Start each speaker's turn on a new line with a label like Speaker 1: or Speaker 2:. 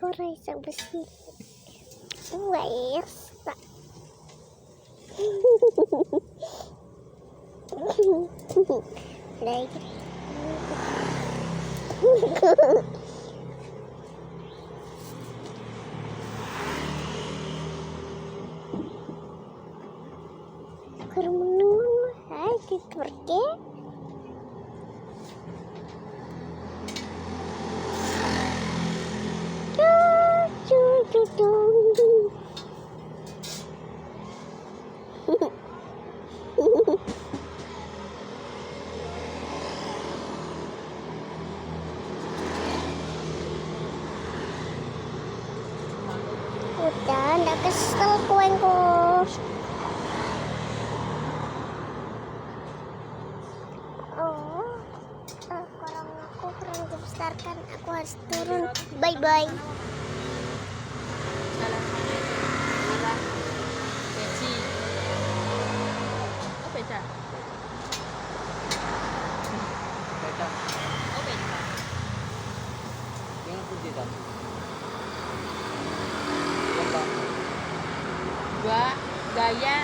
Speaker 1: Koray sa besi. Wes tak. Lagi. Kermenung, hai diturke. Udah, nggak kesel kuengku. Aku kurang dibesarkan. Aku harus turun. Bye bye.
Speaker 2: Beda.
Speaker 3: Beda.
Speaker 2: Oh beda.
Speaker 3: Yang putih kan?
Speaker 2: Dua gaya